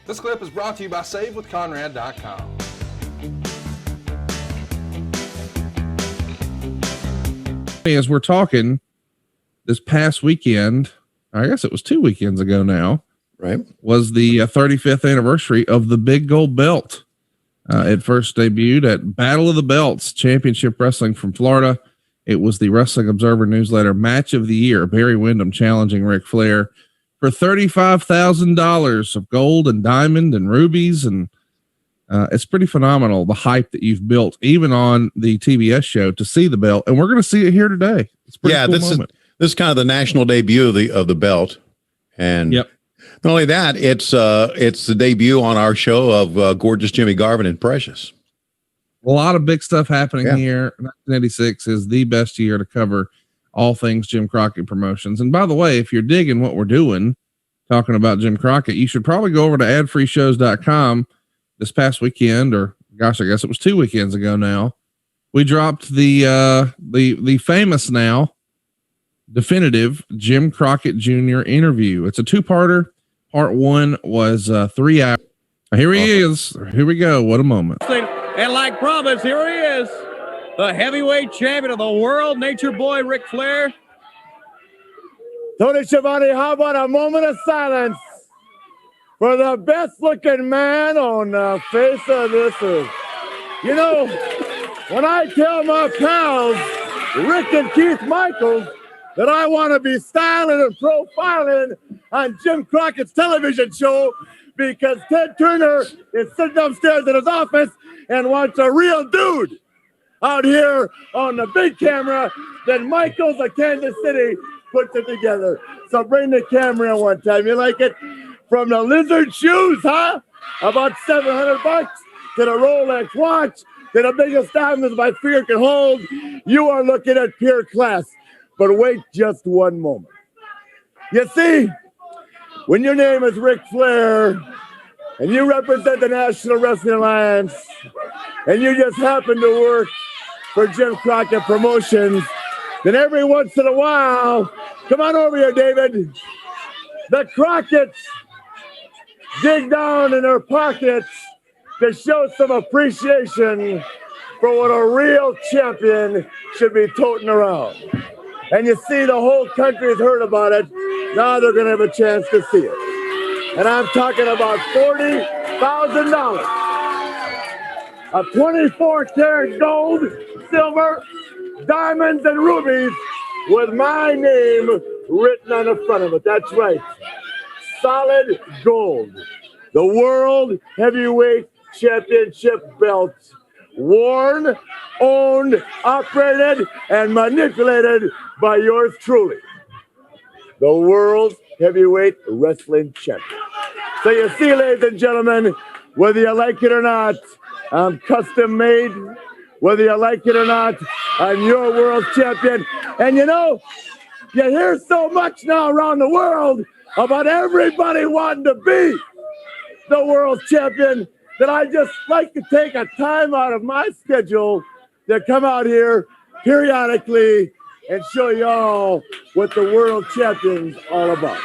This clip is brought to you by SaveWithConrad.com. As we're talking, this past weekend, I guess it was 2 weekends ago now, right, was the 35th anniversary of the Big Gold Belt. It first debuted at Battle of the Belts Championship Wrestling from Florida. It was the Wrestling Observer Newsletter Match of the Year. Barry Windham challenging Ric Flair for $35,000 of gold and diamond and rubies. And it's pretty phenomenal, the hype that you've built, even on the TBS show, to see the belt. And we're going to see it here today. It's a pretty cool moment. This is kind of the national debut of the belt. And yep. Not only that, it's the debut on our show of gorgeous Jimmy Garvin and Precious. A lot of big stuff happening here. 1986 is the best year to cover all things Jim Crockett Promotions. And by the way, if you're digging what we're doing, talking about Jim Crockett, you should probably go over to adfreeshows.com. This past weekend, or gosh, I guess it was 2 weekends ago now, we dropped the famous now definitive Jim Crockett Jr. interview. It's a two-parter. Part one was 3 hours. Here he is. Here we go. What a moment. And like promised, here he is, the heavyweight champion of the world, Nature Boy Ric Flair. Tony Schiavone, how about a moment of silence for the best looking man on the face of this earth? You know, when I tell my pals, Rick and Keith Michaels, that I want to be styling and profiling on Jim Crockett's television show because Ted Turner is sitting upstairs in his office and wants a real dude out here on the big camera, then Michaels of Kansas City puts it together. So bring the camera in one time. You like it? From the lizard shoes, huh? About $700 to the Rolex watch to the biggest diamonds my finger can hold. You are looking at pure class. But wait just one moment. You see, when your name is Ric Flair and you represent the National Wrestling Alliance and you just happen to work for Jim Crockett Promotions, then every once in a while, come on over here, David, the Crockett's dig down in their pockets to show some appreciation for what a real champion should be toting around. And you see, the whole country has heard about it. Now they're going to have a chance to see it. And I'm talking about $40,000 of 24-karat gold, silver, diamonds, and rubies with my name written on the front of it. That's right. Solid gold. The World Heavyweight Championship belt. Worn, owned, operated, and manipulated by yours truly, the World Heavyweight Wrestling Champion. So you see, ladies and gentlemen, whether you like it or not, I'm custom made. Whether you like it or not, I'm your world champion. And you know, you hear so much now around the world about everybody wanting to be the world champion that I just like to take a time out of my schedule to come out here periodically and show y'all what the world champion's all about.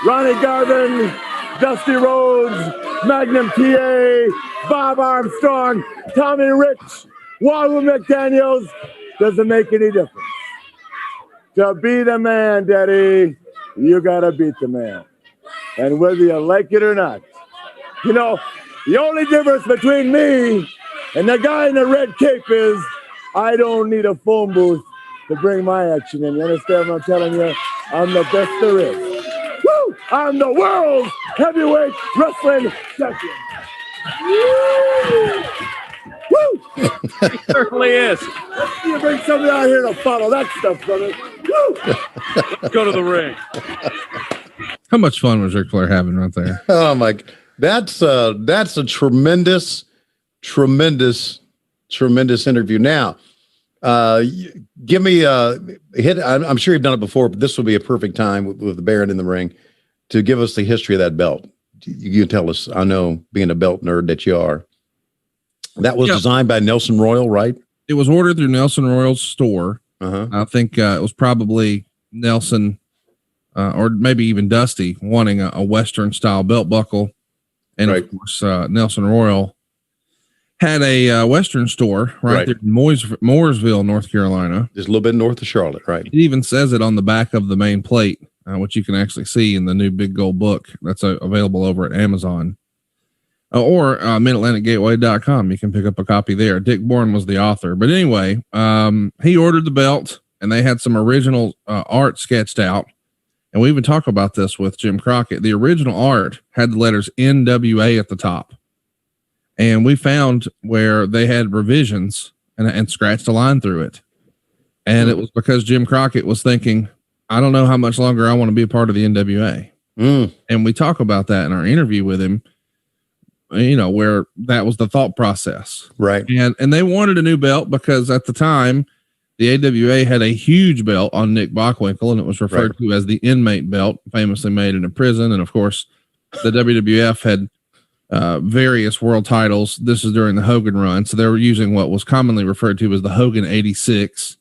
Ronnie Garvin, Dusty Rhodes, Magnum TA, Bob Armstrong, Tommy Rich, Wahoo McDaniels, doesn't make any difference. To be the man, Daddy, you gotta beat the man. And whether you like it or not, you know, the only difference between me and the guy in the red cape is I don't need a phone booth to bring my action in. You understand what I'm telling you? I'm the best there is. Woo! I'm the world heavyweight wrestling champion. Woo! Woo! He certainly is. Let's see you bring somebody out here to follow that stuff, brother. Woo! Let's go to the ring. How much fun was Ric Flair having right there? Oh my! That's a tremendous interview. Now, give me a hit. I'm sure you've done it before, but this will be a perfect time with the Baron in the ring to give us the history of that belt. You can tell us. I know, being a belt nerd that you are. That was designed by Nelson Royal, right? It was ordered through Nelson Royal's store. Uh-huh. I think it was probably Nelson or maybe even Dusty wanting a Western style belt buckle. And of course, Nelson Royal had a Western store right there in Mooresville, North Carolina. Just a little bit north of Charlotte, right? It even says it on the back of the main plate, which you can actually see in the new Big Gold book that's available over at Amazon or MidAtlanticGateway.com. You can pick up a copy there. Dick Bourne was the author. But anyway, he ordered the belt, and they had some original art sketched out. And we even talk about this with Jim Crockett. The original art had the letters NWA at the top. And we found where they had revisions and scratched a line through it. And it was because Jim Crockett was thinking, I don't know how much longer I want to be a part of the NWA. And we talk about that in our interview with him, you know, where that was the thought process. Right. And they wanted a new belt because at the time, the AWA had a huge belt on Nick Bockwinkel, and it was referred to as the inmate belt, famously made in a prison. And of course, the WWF had various world titles. This is during the Hogan run. So they were using what was commonly referred to as the Hogan 86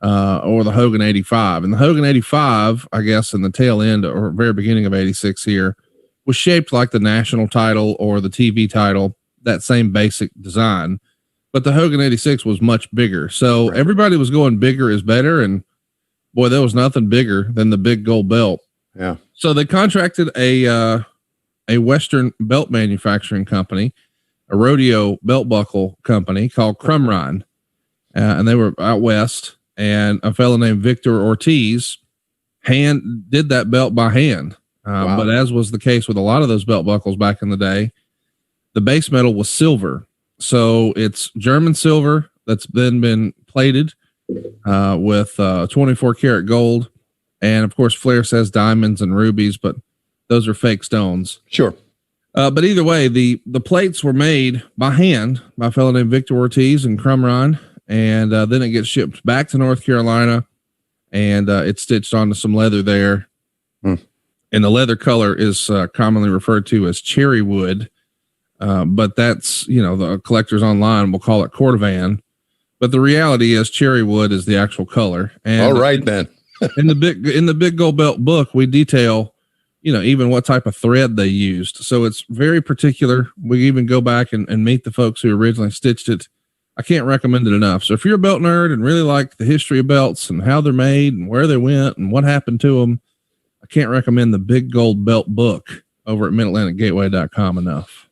or the Hogan 85. And the Hogan 85, I guess, in the tail end or very beginning of 86 here, was shaped like the national title or the TV title, that same basic design. But the Hogan 86 was much bigger. So everybody was going bigger is better. And boy, there was nothing bigger than the big gold belt. Yeah. So they contracted a Western belt manufacturing company, a rodeo belt buckle company called Crumrine. And they were out west, and a fellow named Victor Ortiz did that belt by hand. But as was the case with a lot of those belt buckles back in the day, the base metal was silver. So it's German silver that's then been plated with 24 karat gold. And of course, Flair says diamonds and rubies, but those are fake stones. Sure. But either way, the plates were made by hand by a fellow named Victor Ortiz and Crumrine. And then it gets shipped back to North Carolina, and it's stitched onto some leather there. And the leather color is commonly referred to as cherry wood. But that's, you know, the collectors online will call it cordovan, but the reality is cherry wood is the actual color. And all right, then in the big gold belt book, we detail, you know, even what type of thread they used. So it's very particular. We even go back and meet the folks who originally stitched it. I can't recommend it enough. So if you're a belt nerd and really like the history of belts and how they're made and where they went and what happened to them, I can't recommend the big gold belt book over at MidAtlanticGateway.com enough.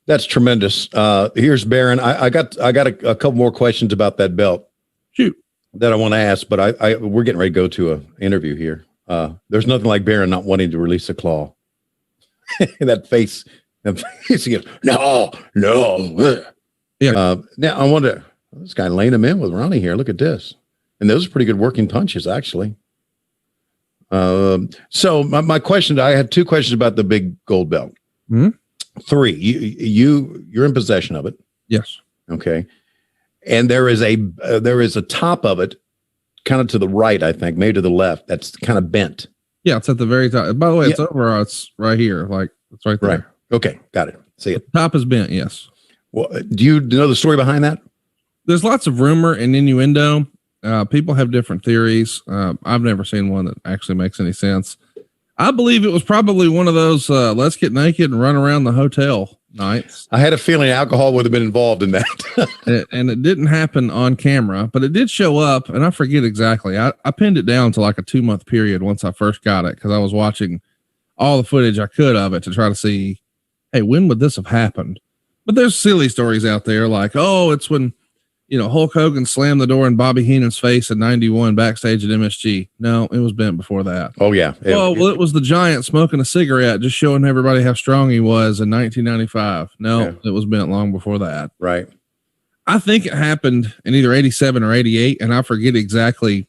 That's tremendous. Here's Baron. I got a couple more questions about that belt. Shoot. That I want to ask, but we're getting ready to go to an interview here. There's nothing like Baron not wanting to release a claw. that face again. No. Yeah. Now I wonder, this guy laying him in with Ronnie here. Look at this. And those are pretty good working punches, actually. So my question, I had two questions about the big gold belt. Three, you're in possession of it. Yes. Okay. And there is a top of it kind of to the right, I think, maybe to the left. That's kind of bent. Yeah. It's at the very top. By the way, it's over. It's right here. Like it's right there. Right. Okay. Got it. See it. The top is bent. Yes. Well, do you know the story behind that? There's lots of rumor and innuendo. People have different theories. I've never seen one that actually makes any sense. I believe it was probably one of those let's get naked and run around the hotel nights. I had a feeling alcohol would have been involved in that. and it didn't happen on camera, but it did show up, and I forget exactly. I pinned it down to like a 2-month period once I first got it because I was watching all the footage I could of it to try to see, hey, when would this have happened? But there's silly stories out there like, oh, it's when, you know, Hulk Hogan slammed the door in Bobby Heenan's face in 91 backstage at MSG. No, it was bent before that. Oh, yeah. Well, it was the Giant smoking a cigarette, just showing everybody how strong he was in 1995. No, it was bent long before that. Right. I think it happened in either 87 or 88, and I forget exactly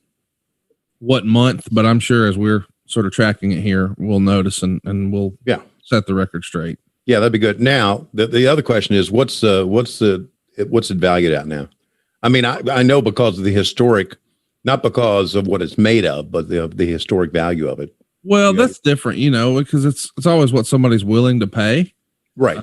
what month, but I'm sure as we're sort of tracking it here, we'll notice and we'll set the record straight. Yeah, that'd be good. Now, the other question is, what's it valued at now? I mean, I know because of the historic, not because of what it's made of, but the historic value of it. Well, that's different, you know, because it's always what somebody's willing to pay. Right.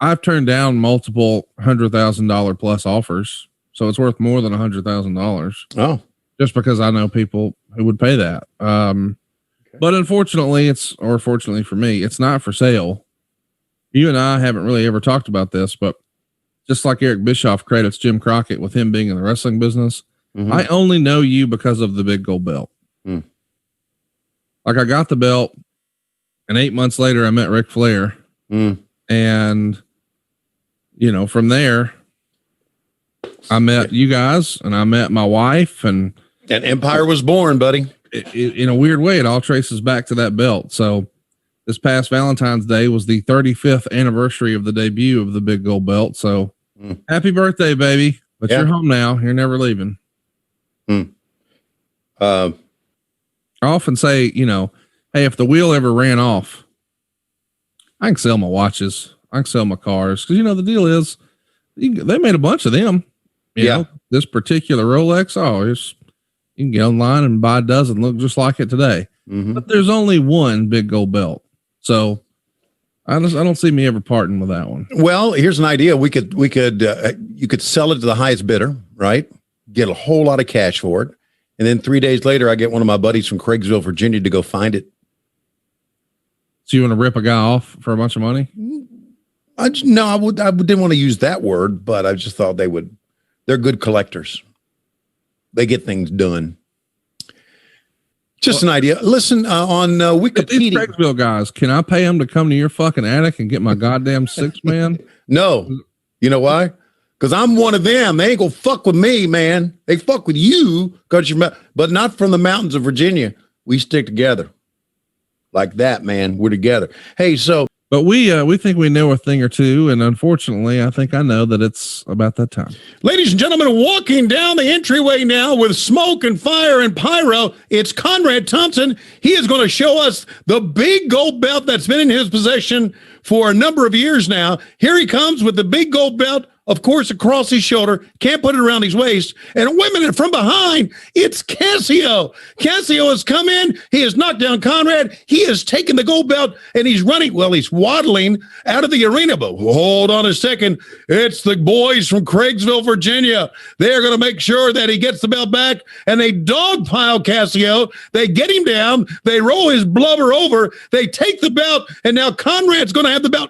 I've turned down multiple $100,000 plus offers, so it's worth more than $100,000. Oh, just because I know people who would pay that. But unfortunately, fortunately for me, it's not for sale. You and I haven't really ever talked about this, but just like Eric Bischoff credits Jim Crockett with him being in the wrestling business, I only know you because of the big gold belt. Like I got the belt and 8 months later I met Ric Flair. And, you know, from there I met you guys and I met my wife and Empire was born, buddy. In a weird way, it all traces back to that belt. So this past Valentine's Day was the 35th anniversary of the debut of the big gold belt. So happy birthday, baby. But you're home now. You're never leaving. I often say, you know, hey, if the wheel ever ran off, I can sell my watches. I can sell my cars. Cause you know, the deal is they made a bunch of them. You know, this particular Rolex. You can get online and buy a dozen, look just like it today. But there's only one big gold belt. So I don't see me ever parting with that one. Well, here's an idea. You could sell it to the highest bidder, right? Get a whole lot of cash for it. And then 3 days later, I get one of my buddies from Craigsville, Virginia to go find it. So you want to rip a guy off for a bunch of money? I didn't want to use that word, but I just thought they're good collectors. They get things done. Just an idea. Listen, on Wikipedia. These Craigsville guys, can I pay them to come to your fucking attic and get my goddamn 6-man? No. You know why? Because I'm one of them. They ain't gonna fuck with me, man. They fuck with you, but not from the mountains of Virginia. We stick together. Like that, man. We're together. Hey, but we think we know a thing or two, and unfortunately, I think I know that it's about that time. Ladies and gentlemen, walking down the entryway now with smoke and fire and pyro, it's Conrad Thompson. He is going to show us the big gold belt that's been in his possession for a number of years now. Here he comes with the big gold belt, of course, across his shoulder. Can't put it around his waist. And wait a minute, from behind, it's Casio. Casio has come in. He has knocked down Conrad. He has taken the gold belt, and he's running. Well, he's waddling out of the arena. But hold on a second. It's the boys from Craigsville, Virginia. They're going to make sure that he gets the belt back, and they dogpile Casio. They get him down. They roll his blubber over. They take the belt, and now Conrad's going to have the belt.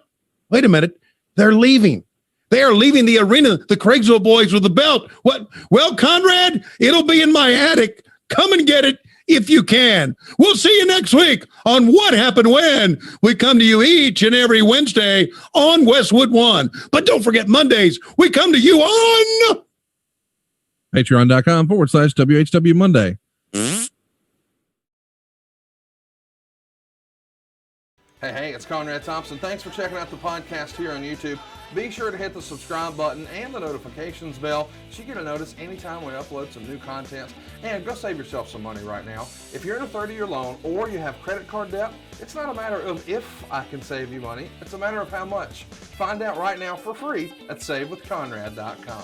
Wait a minute. They're leaving. They are leaving the arena, the Craigsville boys with the belt. What? Well, Conrad, it'll be in my attic. Come and get it if you can. We'll see you next week on What Happened When. We come to you each and every Wednesday on Westwood One. But don't forget Mondays, we come to you on Patreon.com/WHW Monday. Hey, it's Conrad Thompson. Thanks for checking out the podcast here on YouTube. Be sure to hit the subscribe button and the notifications bell so you get a notice anytime we upload some new content. And go save yourself some money right now. If you're in a 30-year loan or you have credit card debt, it's not a matter of if I can save you money. It's a matter of how much. Find out right now for free at SaveWithConrad.com.